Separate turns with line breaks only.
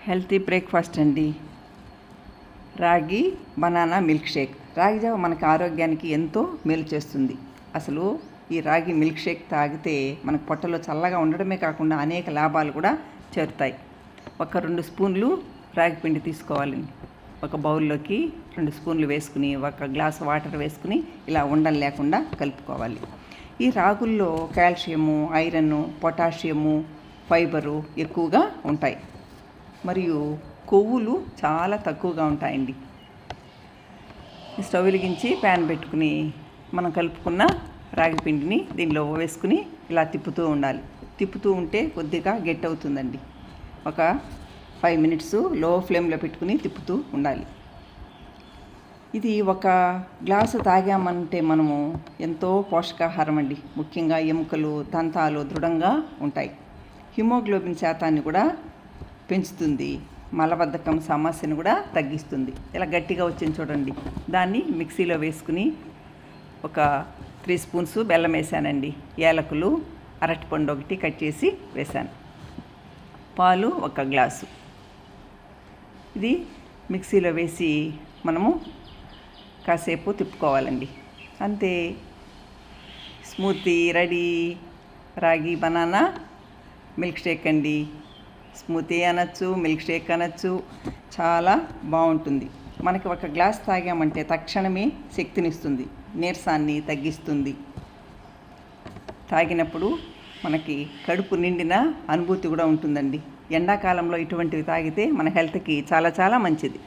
Healthy breakfast అండి. రాగి banana milk shake. రాగి జావ మనకి ఆరోగ్యానికి ఎంతో మేలు చేస్తుంది. అసలు ఈ రాగి మిల్క్ షేక్ తాగితే మనకు పొట్టలో చల్లగా ఉండడమే కాకుండా అనేక లాభాలు కూడా చేరుతాయి. ఒక 2 స్పూన్లు రాగి పిండి తీసుకోవాలండి. ఒక బౌల్లోకి 2 స్పూన్లు వేసుకుని, ఒక గ్లాస్ వాటర్ వేసుకుని ఇలా ఉండలు లేకుండా కలుపుకోవాలి. ఈ రాగుల్లో కాల్షియము, ఐరన్, పొటాషియము, ఫైబరు ఎక్కువగా ఉంటాయి. మరియు కొవ్వులు చాలా తక్కువగా ఉంటాయండి. స్టవ్ వెలిగించి ప్యాన్ పెట్టుకుని మనం కలుపుకున్న రాగి పిండిని దీనిలో వేసుకుని ఇలా తిప్పుతూ ఉండాలి. తిప్పుతూ ఉంటే కొద్దిగా గట్టి అవుతుందండి. ఒక 5 మినిట్స్ లో ఫ్లేమ్లో పెట్టుకుని తిప్పుతూ ఉండాలి. ఇది ఒక గ్లాసు తాగామంటే మనము ఎంతో పోషకాహారం అండి. ముఖ్యంగా ఎముకలు, దంతాలు దృఢంగా ఉంటాయి. హిమోగ్లోబిన్ శాతాన్ని కూడా పెంచుతుంది. మలబద్ధకం సమస్యను కూడా తగ్గిస్తుంది. ఇలా గట్టిగా వచ్చింది చూడండి. దాన్ని మిక్సీలో వేసుకుని ఒక 3 స్పూన్స్ బెల్లం వేసానండి. యాలకులు, అరటిపండు ఒకటి కట్ చేసి వేసాను. పాలు 1 గ్లాసు. ఇది మిక్సీలో వేసి మనము కాసేపు తిప్పుకోవాలండి. అంతే, స్మూతీ రెడీ. రాగి బనానా మిల్క్ షేక్ అండి. స్మూతీ అనొచ్చు, మిల్క్ షేక్ అనొచ్చు. చాలా బాగుంటుంది. మనకి 1 గ్లాస్ తాగామంటే తక్షణమే శక్తినిస్తుంది, నీరసాన్ని తగ్గిస్తుంది. తాగినప్పుడు మనకి కడుపు నిండిన అనుభూతి కూడా ఉంటుందండి. ఎండాకాలంలో ఇటువంటివి తాగితే మన హెల్త్కి చాలా చాలా మంచిది.